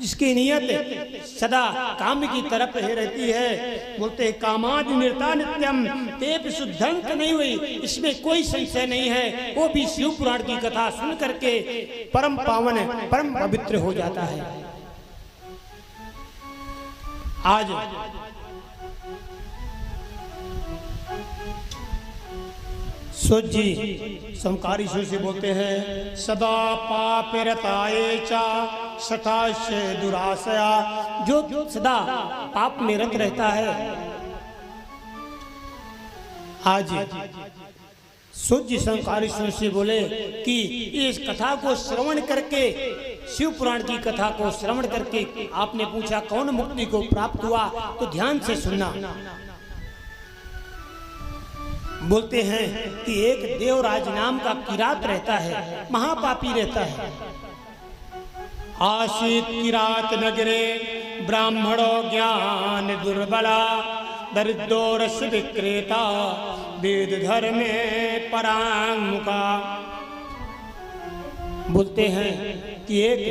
जिसकी नियत सदा काम की तरफ ही रहती है। बोलते कामादि निरता नित्यम तेप शुद्धंक नहीं हुई, इसमें कोई संशय नहीं है। वो भी शिव पुराण की कथा सुन करके परम पावन परम पवित्र हो जाता है। आज सूत जी समकारी से बोलते हैं सदा पाप रताए चा सताश दुराशया, जो सदा पाप में रत रहता है। आज सूत जी समकारी से बोले कि इस कथा को श्रवण करके, शिव पुराण की कथा को श्रवण करके आपने पूछा कौन मुक्ति को प्राप्त हुआ, तो ध्यान से सुनना। बोलते हैं कि एक देवराज नाम का किरात रहता है, महापापी रहता है। आशित किरात नगरे ब्राह्मणो ज्ञान दुर्बला, दरिद्रो रस विक्रेता वेद धर्मे परांगमुखा। बोलते हैं कि एक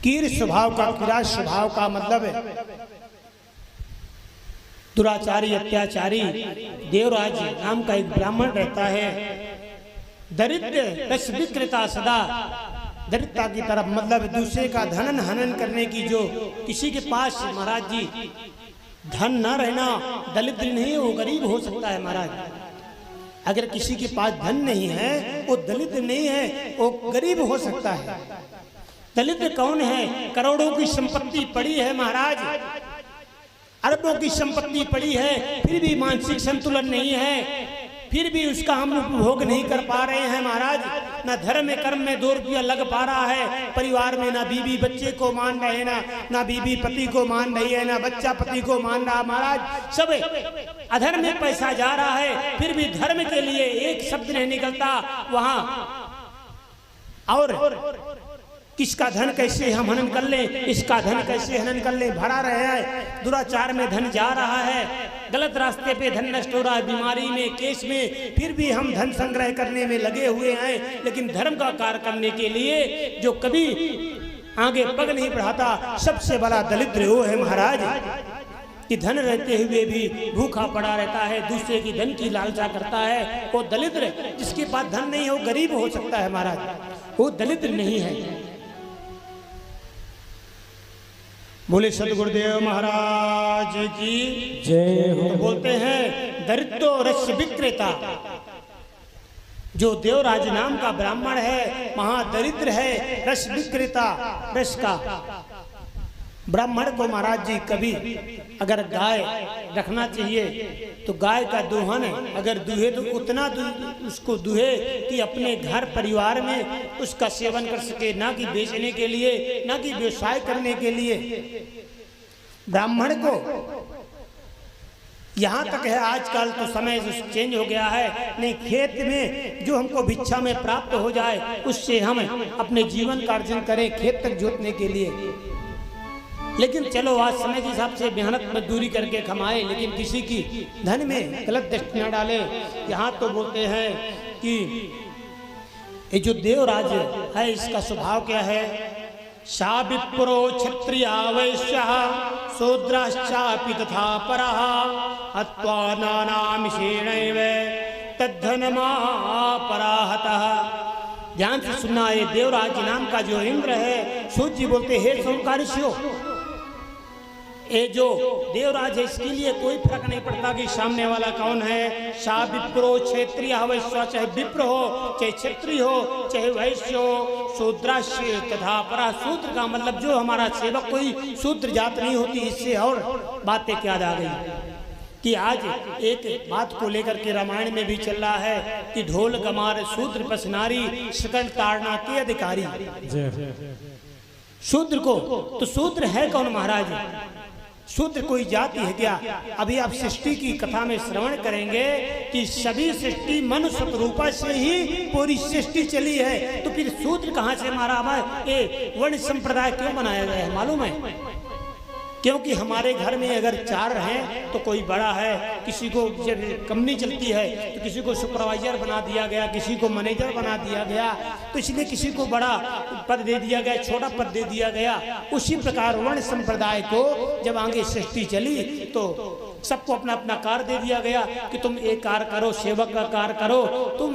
कीर स्वभाव का, किरात स्वभाव का मतलब है दुराचारी अत्याचारी देवराज नाम का एक ब्राह्मण रहता है। दरिद्र रस विक्रेता, सदा दरिद्रता की तरफ, मतलब दूसरे का धनन हनन करने की, जो किसी के पास महाराज जी धन न रहना दरिद्र नहीं, वो गरीब हो सकता है महाराज। अगर किसी के पास धन नहीं है वो दरिद्र नहीं है, वो गरीब हो सकता है। दरिद्र कौन है? करोड़ों की संपत्ति पड़ी है महाराज, अरबों की संपत्ति पड़ी है, फिर भी मानसिक संतुलन नहीं है, फिर भी उसका हम उपभोग नहीं कर पा रहे हैं महाराज। ना धर्म में कर्म में 2 रुपया लग पा रहा है, परिवार में ना बीबी बच्चे को मान रहे, ना बीबी पति को मान रही है, ना बच्चा पति को मान रहा महाराज। सब अधर्म में पैसा जा रहा है, फिर भी धर्म के लिए एक शब्द नहीं निकलता वहां। और किसका धन कैसे हम हनन कर लें, इसका धन कैसे हनन कर लें, भरा रहे हैं। दुराचार में धन जा रहा है, गलत रास्ते पे धन नष्ट हो रहा है, बीमारी में, केस में, फिर भी हम धन संग्रह करने में लगे हुए हैं। लेकिन धर्म का कार्य करने के लिए जो कभी आगे पग नहीं बढ़ाता, सबसे बड़ा दरिद्र वो है महाराज, कि धन रहते हुए भी भूखा पड़ा रहता है, दूसरे की धन की लालसा करता है। वो दरिद्र, जिसके पास धन नहीं है वो गरीब हो सकता है महाराज, वो दरिद्र नहीं है। बोले सदगुरुदेव महाराज की जय हो। तो बोलते हैं दरिद्रो रस विक्रेता, जो देवराज नाम का ब्राह्मण है महादरिद्र है, रस विक्रेता, रस का। ब्राह्मण को महाराज जी कभी अगर गाय रखना चाहिए तो गाय का दोहन अगर दूहे तो उतना उसको दूहे कि अपने घर परिवार में उसका सेवन कर सके, ना कि बेचने के लिए, ना कि व्यवसाय करने के लिए। ब्राह्मण को यहाँ तक है, आजकल तो समय चेंज हो गया है, नहीं खेत में जो हमको भिक्षा में प्राप्त हो जाए उससे हम अपने जीवन का अर्जन करें, खेत तक जोतने के लिए। लेकिन चलो आज समय के हिसाब से मेहनत मजदूरी करके कमाए, लेकिन किसी की धन में गलत दृष्टि न डाले। यहाँ तो बोलते हैं कि ये जो देवराज है इसका स्वभाव क्या है? सा विप्रो क्षत्रिया वैश्य शूद्राश्चापि तथा परः हत्वा नानामिषेणैव तद्धनमापराहतः। ध्यान से सुनना, ये देवराज नाम का जो इंद्र है, सूत जी बोलते हे समकारिष्यो, ये जो देवराज है इसके लिए कोई फर्क नहीं पड़ता कि सामने वाला कौन है। सा विप्रो क्षेत्रीय वैश्य, चाहे विप्र हो, चाहे क्षत्रिय हो, चाहे वैश्य हो, शूद्राश्य तथा परा। शूद्र का मतलब जो हमारा सेवक, कोई शूद्र जात नहीं होती। इससे और बातें क्या आ गई कि आज एक बात को लेकर के रामायण में भी चल रहा है कि ढोल गमार शूद्र पसनारी सकल ताड़ना के अधिकारी। शूद्र को तो शूद्र है कौन महाराज? शूद्र कोई जाति है क्या? अभी आप सृष्टि की कथा में श्रवण करेंगे कि सभी सृष्टि मनुष्य रूपा से ही पूरी सृष्टि चली है, तो फिर शूद्र कहाँ से मारा? ये वर्ण संप्रदाय क्यों बनाया गया है मालूम है? क्योंकि हमारे घर में अगर 4 हैं तो कोई बड़ा है, किसी को जब कंपनी चलती है तो किसी को सुपरवाइजर बना दिया गया, किसी को मैनेजर बना दिया गया, तो इसलिए किसी को बड़ा पद दे दिया गया, छोटा पद दे दिया गया। उसी प्रकार वर्ण संप्रदाय को जब आगे सृष्टि चली तो सबको अपना अपना कार्य दे दिया गया कि तुम एक कार्य करो, सेवक का कार्य करो, तुम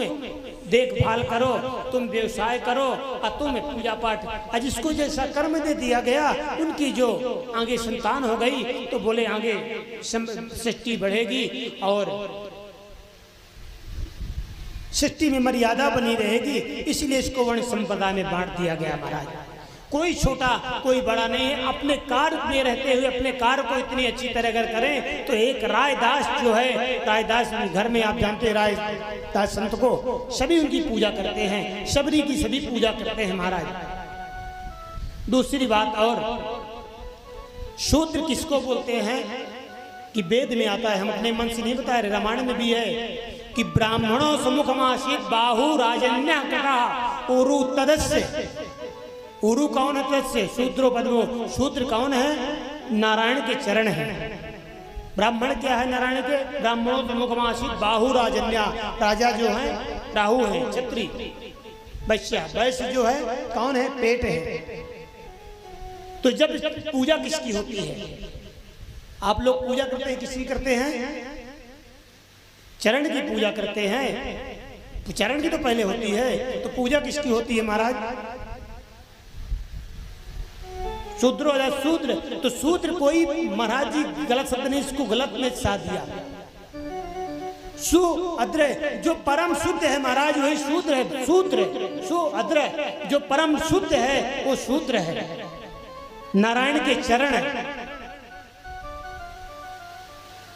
देखभाल करो, तुम व्यवसाय करो और तुम पूजा पाठ। और जिसको जैसा कर्म दे दिया गया उनकी जो आगे संतान हो गई तो बोले आगे सृष्टि बढ़ेगी और सृष्टि में मर्यादा बनी रहेगी, इसलिए इसको वर्ण संप्रदाय में बांट दिया गया महाराज। कोई छोटा कोई बड़ा नहीं है, अपने कार्य में रहते हुए अपने कार्य को इतनी अच्छी तरह अगर करें तो एक रायदास जो है, रायदास घर में आप जानते हैं रायदास संत को सभी उनकी पूजा करते हैं, सबरी की सभी पूजा करते हैं महाराज। दूसरी बात और शूद्र किसको बोलते हैं कि वेद में आता है, हम अपने मन से नहीं बता रहे, रामायण में भी है कि ब्राह्मणों सम्मुखमासीत बाहु राजन्य कथा उरु तदस्य। उरु कौन है? तदस्य शूद्रो पद्मो। शूद्र कौन है? नारायण के चरण है। ब्राह्मण क्या है नारायण के? ब्राह्मणों सम्मुखमासीत बाहु राजन्य। राजा जो है राहु है, छत्री। वैश्य, वैश्य जो है कौन है? पेट है। तो जब पूजा किसकी होती है? आप लोग पूजा करते हैं, किसकी करते हैं? चरण की पूजा करते हैं। चरण की तो पहले होती है, तो पूजा किसकी होती है महाराज? शूद्र हो जाए शूद्र, तो शूद्र कोई महाराज जी गलत शब्द नहीं, इसको गलत में साध दिया। सुअद्र जो परम शुद्ध है महाराज वही शूद्र है। शूद्र सुअद्र जो परम शुद्ध है वो शूद्र है, नारायण के चरण है।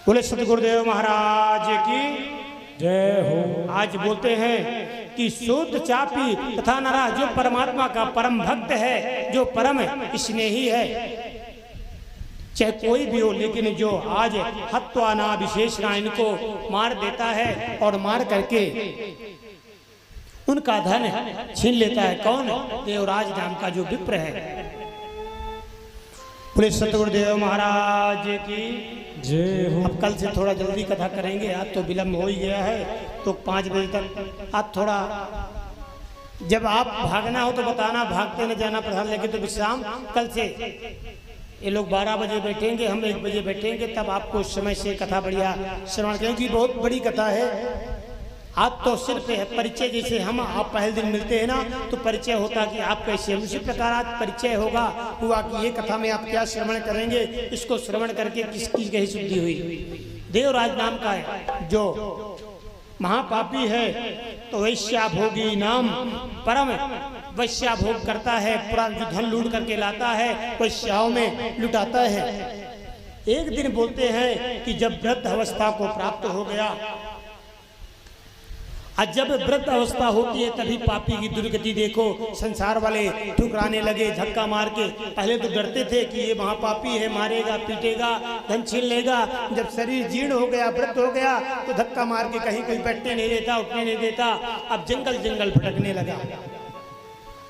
बोले सतगुरुदेव महाराज की जय हो। आज बोलते हैं कि शुद्ध चापी तथा नरा जो परमात्मा का परम भक्त है, जो परम स्नेही है, चाहे कोई भी हो, लेकिन जो आज हत्वाना विशेषणा इनको मार देता है और मार करके उनका धन छीन लेता है। कौन? देवराज नाम का जो विप्र है। पुलिस सतगुरुदेव महाराज की जय हो। अब कल से थोड़ा जल्दी कथा करेंगे, आज तो विलम्ब हो ही गया है, तो 5 बजे तक। आज थोड़ा जब आप भागना हो तो बताना, भागते न जाना प्रधान, लेकिन तो विश्राम। कल से ये लोग 12 बजे बैठेंगे, हम 1 बजे बैठेंगे, तब आपको समय से कथा बढ़िया श्रवण, क्योंकि बहुत बड़ी कथा है। आज तो सिर्फ परिचय, जैसे हम आप पहले दिन मिलते हैं ना तो परिचय होता कि आप कैसे, उसी प्रकार आज परिचय होगा हुआ कि ये कथा में आप क्या श्रवण करेंगे, इसको श्रवण करके किसकी कहीं शुद्धि हुई। देवराज नाम का है जो महापापी है, तो वैश्याभोगी नाम परम वैश्याभोग करता है, पूरा धन लूट करके लाता है, वैश्याओं में लुटाता है। एक दिन बोलते हैं कि जब वृद्ध अवस्था को प्राप्त हो गया, आज जब वृद्ध अवस्था होती है तभी पापी की दुर्गति देखो। संसार वाले ठुकराने लगे धक्का मार के। पहले तो डरते थे कि ये महापापी है, मारेगा पीटेगा धन छीन लेगा। जब शरीर जीर्ण हो गया, वृद्ध हो गया, तो धक्का मार के कहीं कोई बैठने नहीं देता, उठने नहीं देता। अब जंगल जंगल भटकने लगा।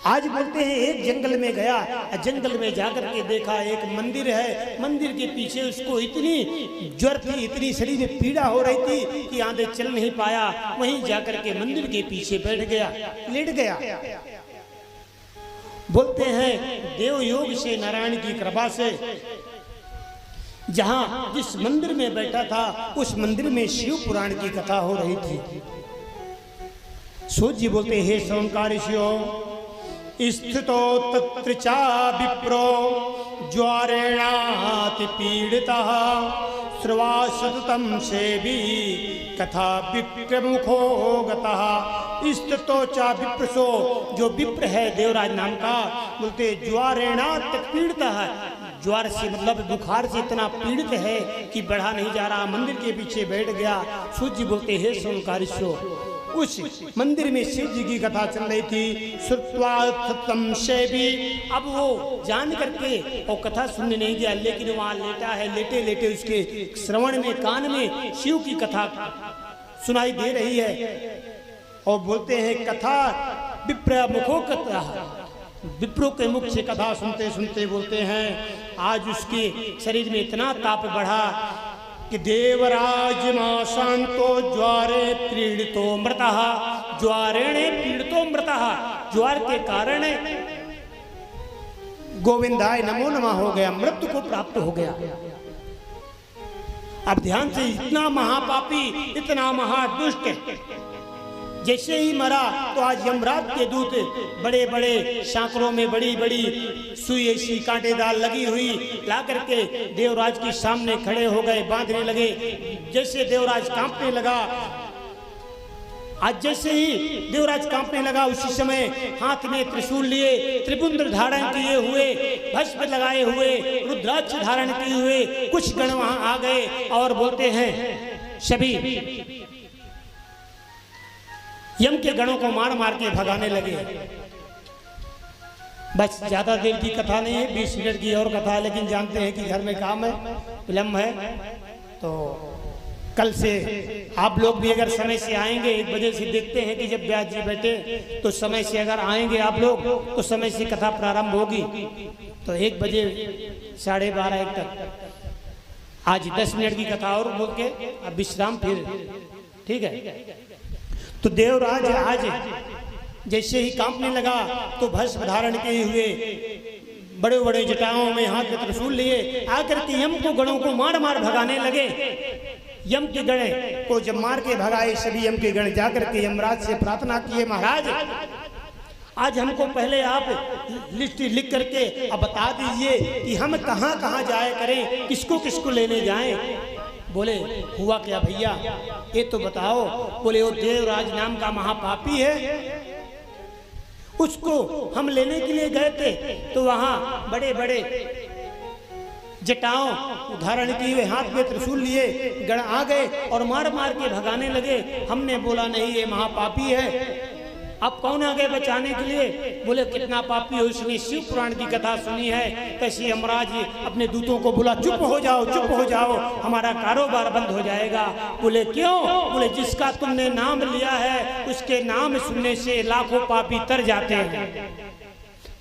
आज बोलते हैं एक जंगल में गया, जंगल में जाकर के देखा एक मंदिर है, मंदिर के पीछे उसको इतनी ज्वर थी, इतनी शरीर में पीड़ा हो रही थी कि आगे चल नहीं पाया। वहीं जाकर के मंदिर के पीछे बैठ गया, लेट गया। बोलते हैं देव योग से, नारायण की कृपा से, जहां जिस मंदिर में बैठा था उस मंदिर में शिव पुराण की कथा हो रही थी। सूत जी बोलते हे सोमकारिष्यो स्थितो तत्र चा विप्रो ज्वारेणाति पीड़ितः श्रवासततं सेवी कथा विप्रमुखो गतः। स्थितो चा विप्रसो, जो विप्र है देवराज नाम का, बोलते ज्वारेणाति पीड़ितः, ज्वार से मतलब बुखार से इतना पीड़ित है कि बढ़ा नहीं जा रहा, मंदिर के पीछे बैठ गया। सूत जी बोलते हे सोमकारिष्यो, उस मंदिर में शिव जी की कथा चल रही थी। श्रुत्वा सत्यम सेवी, अब वो जान करके और कथा सुनने नहीं गया, लेकिन वहां लेटा है, लेटे लेटे उसके श्रवण में कान में शिव की कथा सुनाई दे रही है। और बोलते हैं कथा विप्र मुखो कथा, विप्रों के मुख से कथा सुनते सुनते बोलते हैं आज उसके शरीर में इतना ताप बढ़ा कि देवराज मां शांतो ज्वारे पीड़ितो मृतः, ज्वारेणे पीड़ितो मृतः, ज्वार के कारण गोविंदाय नमो नमः हो गया, मृत्यु को प्राप्त हो गया। अब ध्यान से, इतना महापापी, इतना महादुष्ट, जैसे ही मरा तो आज यमराज के दूत बड़े बड़े सांकरों में बड़ी बड़ी सुई ऐसी कांटेदार लगी हुई ला करके देवराज के सामने खड़े हो गए, बांधने लगे। जैसे देवराज कांपने लगा, आज जैसे ही देवराज कांपने लगा उसी समय हाथ में त्रिशूल लिए, त्रिपुंद्र धारण किए हुए, भस्म लगाए हुए, रुद्राक्ष धारण किए हुए कुछ गण वहां आ गए और बोलते हैं सभी यम के गणों को मार मार के भगाने लगे। बस ज्यादा देर की कथा नहीं है, 20 मिनट की और कथा है, लेकिन जानते हैं कि घर में काम है, विलम्ब है, तो कल से आप लोग भी अगर समय से आएंगे, 1 बजे से देखते हैं कि जब व्यास जी बैठे तो समय से अगर आएंगे आप लोग तो समय से कथा प्रारंभ होगी। तो 1 बजे 12:30 1 तक आज 10 मिनट की कथा और बोल के अब विश्राम, फिर ठीक है। तो देवराज आज जैसे ही कांपने लगा तो भस्म धारण किए हुए बड़े बड़े जटाओं में हाथ में त्रिशूल लिए आकर के यम को गणों को मार मार भगाने लगे। यम के गण को जब मार के भगाए, सभी यम के गण जाकर के यमराज से प्रार्थना किए, महाराज आज हमको पहले आप लिस्ट लिख करके अब बता दीजिए कि हम कहाँ कहाँ जाए करें, किसको किसको लेने जाएं। बोले हुआ क्या भैया ये तो बताओ। बोले वो देवराज नाम का महापापी है, उसको हम लेने के लिए गए थे तो वहां बड़े बड़े जटाओं धारण किए हुए हाथ में त्रिशूल लिए गण आ गए और मार मार के भगाने लगे। हमने बोला नहीं ये महापापी है। अब कौन आ गए बचाने के लिए? बोले कितना पापी हो, उसने शिव पुराण की कथा सुनी है, कैसे यमराज अपने दूतों को बोला चुप हो जाओ, चुप हो जाओ, हमारा कारोबार बंद हो जाएगा। बोले क्यों? बोले जिसका तुमने नाम लिया है उसके नाम सुनने से लाखों पापी तर जाते हैं।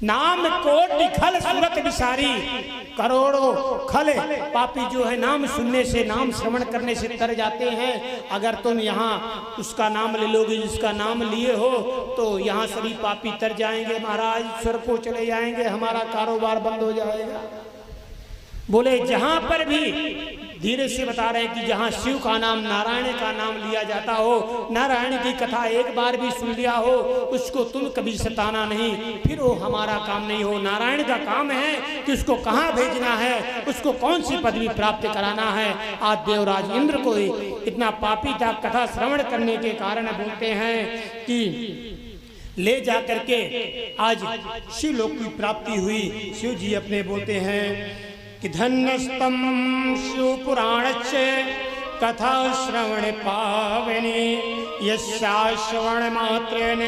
नाम कोटि खल सूरत विसारी, करोड़ों खल पापी जो है नाम सुनने से, नाम श्रवण करने से तर जाते हैं। अगर तुम यहाँ उसका नाम ले लोगे जिसका नाम लिए हो तो यहाँ सभी पापी तर जाएंगे महाराज, स्वर्ग को चले जाएंगे, हमारा कारोबार बंद हो जाएगा। बोले जहां पर भी, धीरे से बता रहे हैं कि जहां शिव का नाम, नारायण का नाम लिया जाता हो, नारायण की कथा एक बार भी सुन लिया हो, उसको तुम कभी सताना नहीं, फिर वो हमारा काम नहीं हो। नारायण का काम है कि उसको कहाँ भेजना है, उसको कौन सी पदवी प्राप्त कराना है। आज देवराज इंद्र को इतना पापी था, कथा श्रवण करने के कारण बोलते हैं कि ले जा करके आज शिवलोक की प्राप्ति हुई। शिव जी अपने बोलते हैं कि धन्यस्तम शिव पुराणस्य कथा श्रवण पावनी, यस्या श्रवण मात्रेण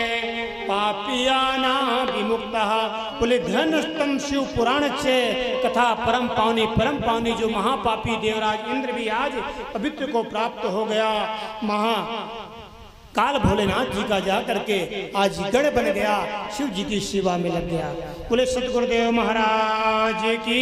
पापियाना विमुक्तः। बोले धन्यस्तम शिव पुराणस्य कथा परम पावनी जो महापापी देवराज इंद्र भी आज पवित्र को प्राप्त हो गया। काल भोलेनाथ जी का जा करके आज गण बन गया, शिव जी की सेवा में लग गया। बोले सतगुरुदेव महाराज की।